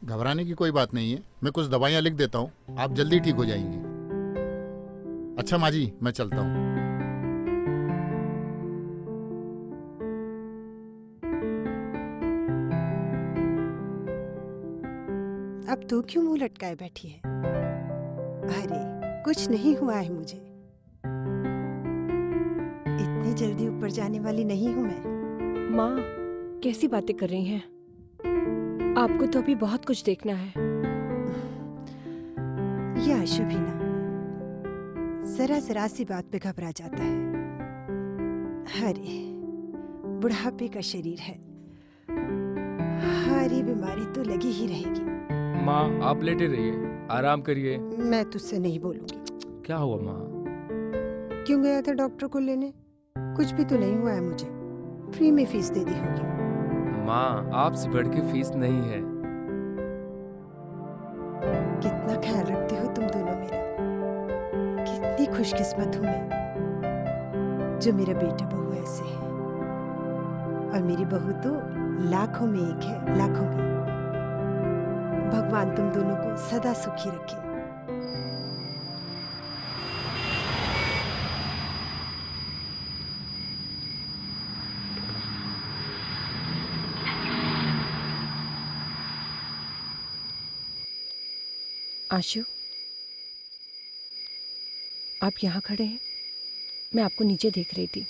घबराने की कोई बात नहीं है, मैं कुछ दवाइयाँ लिख देता हूँ, आप जल्दी ठीक हो जाएंगी। अच्छा माँ जी, मैं चलता हूँ। अब तू क्यों मुंह लटकाए बैठी है? अरे कुछ नहीं हुआ है मुझे, इतनी जल्दी ऊपर जाने वाली नहीं हूँ मैं। माँ, कैसी बातें कर रही हैं? आपको तो अभी बहुत कुछ देखना है। यह आशु भी ना जरा जरा सी बात पे घबरा जाता है। अरे बुढ़ापे का शरीर है, हरी बीमारी तो लगी ही रहेगी। माँ आप लेटे रहिए, आराम करिए। मैं तुझसे नहीं बोलूंगी। क्या हुआ माँ? क्यों गया था डॉक्टर को लेने? कुछ भी तो नहीं हुआ है मुझे, फ्री में फीस दे दी होगी। माँ आपसे बढ़ के फीस नहीं है। कितना ख्याल रखते हो तुम दोनों मेरा। कितनी खुशकिस्मत हूँ मैं जो मेरा बेटा बहू ऐसे है। और मेरी बहू तो लाखों में एक है, लाखों में। भगवान तुम दोनों को सदा सुखी रखे। आशु, आप यहाँ खड़े हैं, मैं आपको नीचे देख रही थी।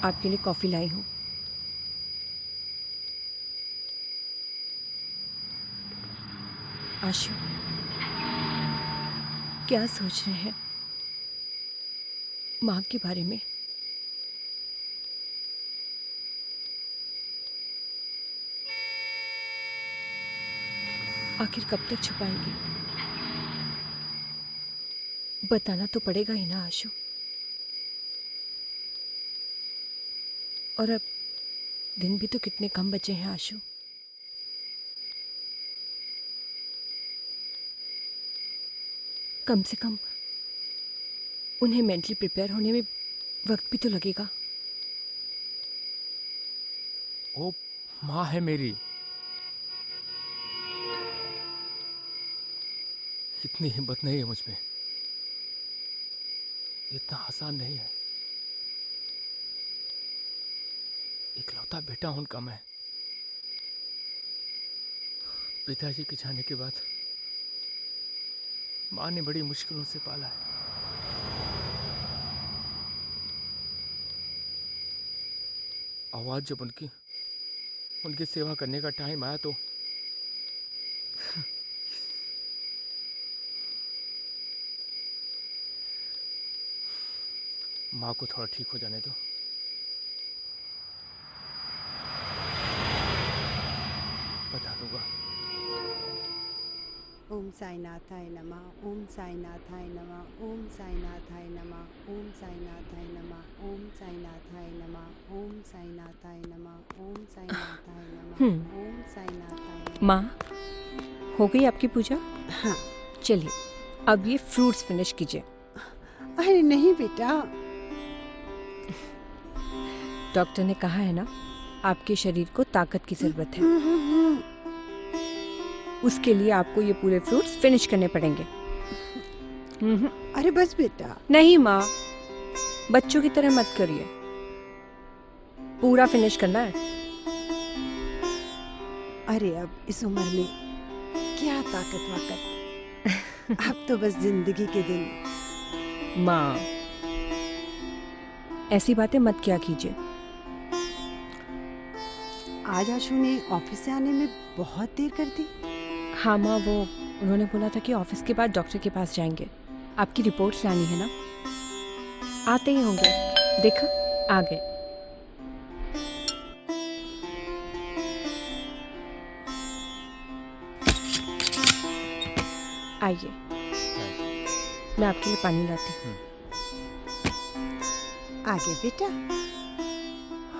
आपके लिए कॉफी लाई हूँ। आशु, क्या सोच रहे हैं माँ के बारे में? आखिर कब तक छुपाएंगे? बताना तो पड़ेगा ही ना आशु। और अब दिन भी तो कितने कम बचे हैं आशु। कम से कम उन्हें मेंटली प्रिपेयर होने में वक्त भी तो लगेगा। वो माँ है मेरी। इतनी हिम्मत नहीं है मुझ में, इतना आसान नहीं है। इकलौता बेटा हूं उनका मैं। पिताजी के जाने के बाद माँ ने बड़ी मुश्किलों से पाला है। आवाज जब उनकी सेवा करने का टाइम आया तो माँ को थोड़ा ठीक हो जाने दो। बता दूंगा। ओम साईनाथाय नमः, ओम साईनाथाय नमः, ओम साईनाथाय नमः, ओम साईनाथाय नमः, ओम साईनाथाय नमः, ओम साईनाथाय नमः, ओम साईनाथाय नमः, ओम साईनाथाय नमः। माँ, हो गई आपकी पूजा? हाँ। चलिए अब ये फ्रूट्स फिनिश कीजिए। अरे नहीं बेटा, डॉक्टर ने कहा है ना, आपके शरीर को ताकत की जरूरत है। उसके लिए आपको ये पूरे फ्रूट्स फिनिश करने पड़ेंगे। अरे बस बेटा। नहीं माँ, बच्चों की तरह मत करिए, पूरा फिनिश करना है। अरे अब इस उम्र में क्या ताकत वाकत, अब तो बस जिंदगी के दिन। माँ, ऐसी बातें मत किया कीजिए। आज आशु ने ऑफिस से आने में बहुत देर कर दी। हाँ माँ, वो उन्होंने बोला था कि ऑफिस के बाद डॉक्टर के पास जाएंगे। आपकी रिपोर्ट्स लानी है ना? आते ही होंगे, देखा आ गए। आइए, मैं आपके लिए पानी लाती हूँ। आगे बेटा।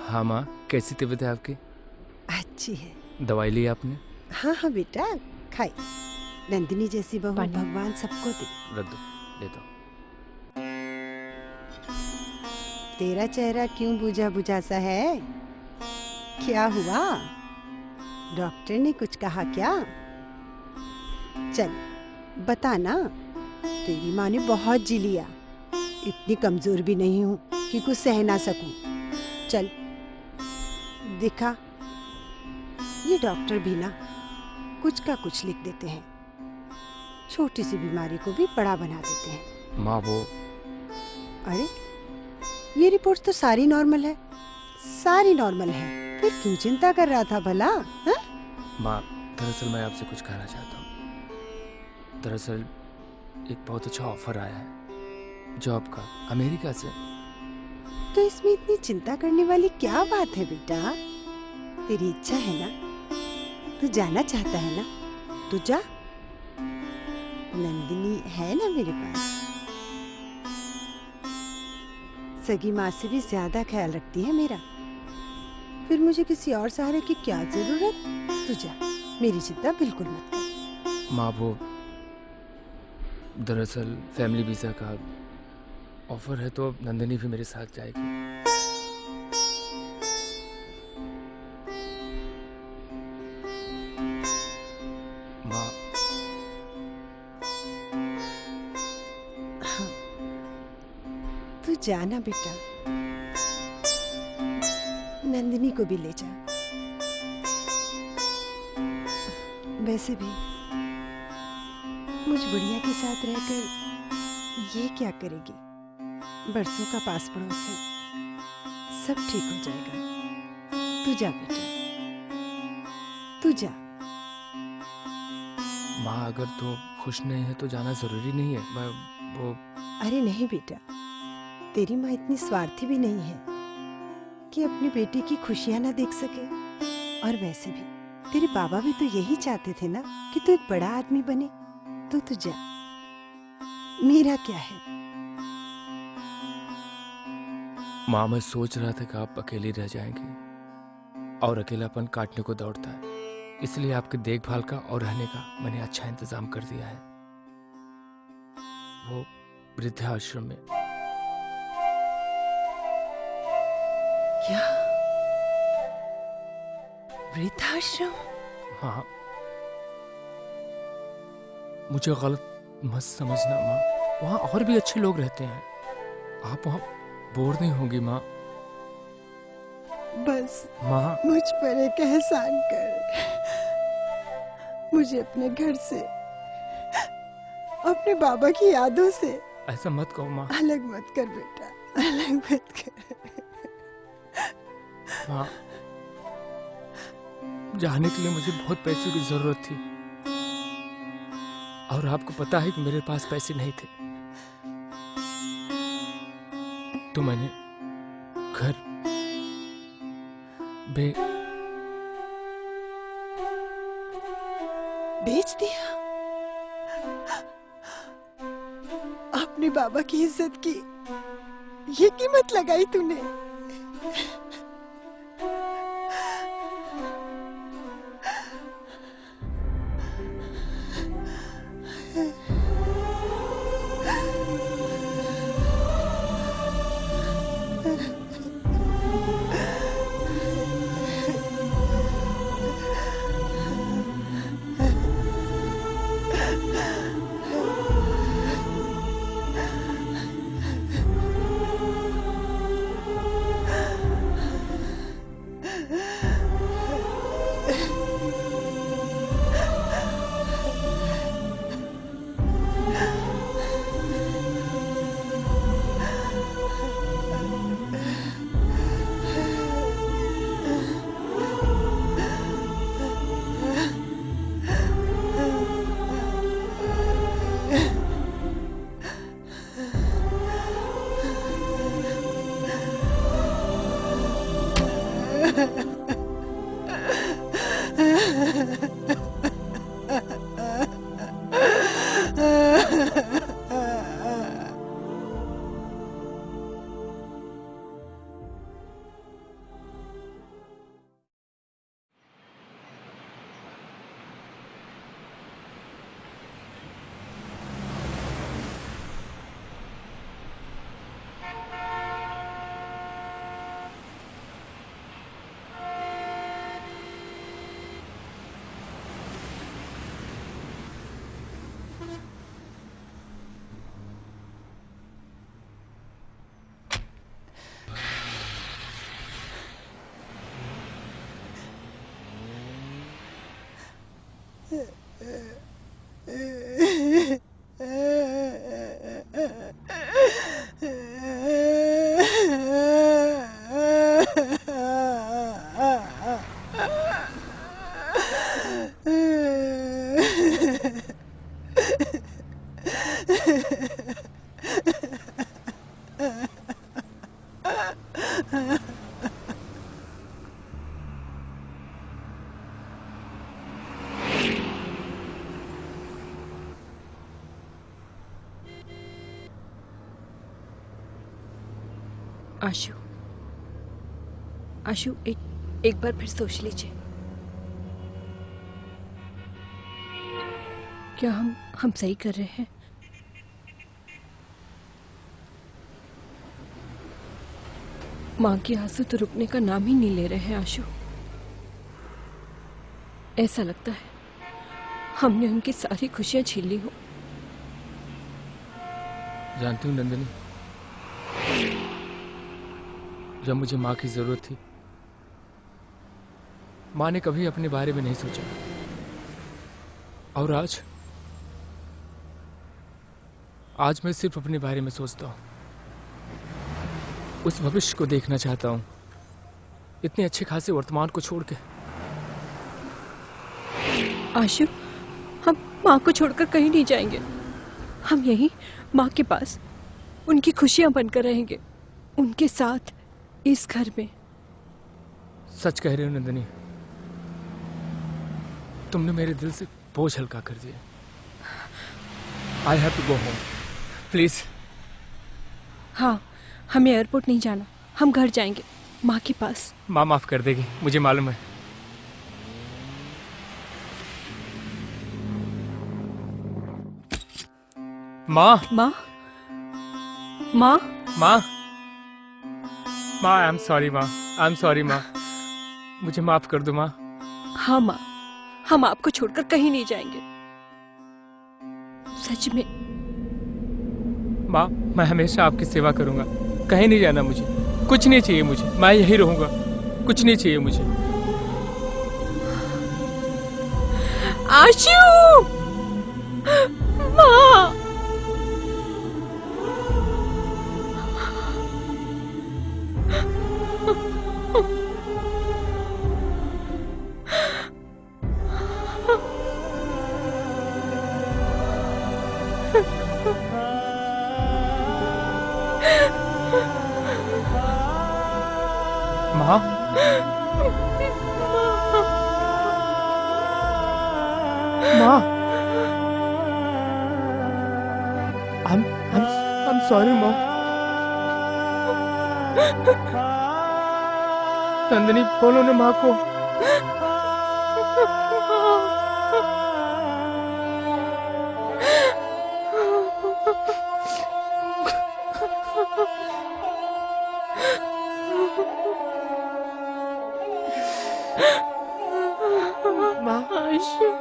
हाँ माँ, कैसी तबीयत है आपकी? अच्छी है। दवाई ली आपने? हाँ हाँ बेटा, खाई। नंदिनी जैसी बहू भगवान सबको दे। रख दो, दे दो। तेरा चेहरा क्यों बुझा बुझा सा है? क्या हुआ? डॉक्टर ने कुछ कहा क्या? चल बता ना। तेरी माँ ने बहुत जी लिया, इतनी कमजोर भी नहीं हूँ कि कुछ सह ना सकूं। चल दिखा। ये डॉक्टर भी ना कुछ का कुछ लिख देते हैं, छोटी सी बीमारी को भी बड़ा बना देते हैं। माँ वो अरे ये रिपोर्ट तो सारी नॉर्मल है, सारी नॉर्मल है, फिर क्यों चिंता कर रहा था भला? हाँ? माँ दरअसल मैं आपसे कुछ कहना चाहता हूँ। दरअसल एक बहुत अच्छा ऑफर आया है जॉब का, अमेरिका से। तो इसमें इतनी चिंता करने वाली क्या बात है बेटा? तेरी इच्छा है ना, तू जाना चाहता है ना, तू जा। नंदिनी है ना मेरे पास, सगी माँ से भी ज्यादा ख्याल रखती है मेरा। फिर मुझे किसी और सहारे की क्या जरूरत? तू जा, मेरी चिंता बिल्कुल मत कर। माँ वो दरअसल फैमिली वीजा का ऑफर है, तो नंदिनी भी मेरे साथ जाएगी। माँ हाँ, तू जाना बेटा, नंदिनी को भी ले जा। वैसे भी मुझ बुढ़िया के साथ रहकर ये क्या करेगी? बरसों का पास पड़ोस है, सब ठीक हो जाएगा। तू जा बेटा, तू जा। माँ अगर तो खुश नहीं है तो जाना जरूरी नहीं है। मैं वो अरे नहीं बेटा, तेरी माँ इतनी स्वार्थी भी नहीं है कि अपनी बेटी की खुशियां ना देख सके। और वैसे भी तेरे बाबा भी तो यही चाहते थे ना कि तू एक बड़ा आदमी बने। तो तू जा, मेरा क्या है। माँ मैं सोच रहा था कि आप अकेली रह जाएंगी और अकेलापन काटने को दौड़ता है, इसलिए आपकी देखभाल का और रहने का मैंने अच्छा इंतजाम कर दिया है, वो वृद्धाश्रम में। क्या? वृद्धाश्रम? हाँ, मुझे गलत मत समझना माँ, वहाँ और भी अच्छे लोग रहते हैं, आप वहाँ बोर नहीं होंगी माँ। बस माँ मुझ पर एक एहसान कर, मुझे अपने घर से, अपने बाबा की यादों से ऐसा मत कहो माँ। अलग मत कर बेटा, अलग मत कर। माँ जाने के लिए मुझे बहुत पैसे की जरूरत थी और आपको पता है कि मेरे पास पैसे नहीं थे, तो मैंने घर बेच दिया। अपने बाबा की इज्जत की ये कीमत लगाई तूने? आशु, आशु, एक बार फिर सोच लीजिए। क्या हम सही कर रहे हैं? माँ के आंसू तो रुकने का नाम ही नहीं ले रहे हैं आशु। ऐसा लगता है हमने उनकी सारी खुशियां छीन ली हो। जानती हूँ नंदिनी, जब मुझे माँ की जरूरत थी, माँ ने कभी अपने बारे में नहीं सोचा। और आज मैं सिर्फ अपने बारे में सोचता हूँ। उस भविष्य को देखना चाहता हूँ, इतने अच्छे खासे वर्तमान को छोड़ के। आशु, हम माँ को छोड़कर कहीं नहीं जाएंगे। हम यहीं माँ के पास उनकी खुशियां बनकर रहेंगे, उनके साथ इस घर में। सच कह रही हो नंदिनी, तुमने मेरे दिल से बोझ हल्का कर दिया। I have to go home, please. हाँ, हमें एयरपोर्ट नहीं जाना, हम घर जाएंगे, माँ के पास। माँ माफ कर देगी, मुझे मालूम है। माँ, माँ, माँ, माँ, माँ, आई एम सॉरी माँ, आई एम सॉरी माँ, मुझे माफ कर दो माँ। हाँ माँ, हम आपको छोड़कर कहीं नहीं जाएंगे, सच में। माँ, मैं हमेशा आपकी सेवा करूंगा, कहीं नहीं जाना मुझे, कुछ नहीं चाहिए मुझे, मैं यही रहूंगा, कुछ नहीं चाहिए मुझे। आशु, माँ, माँ, माँ, I'm sorry माँ। नंदिनी, बोलो ना माँ को। माँ, आशु।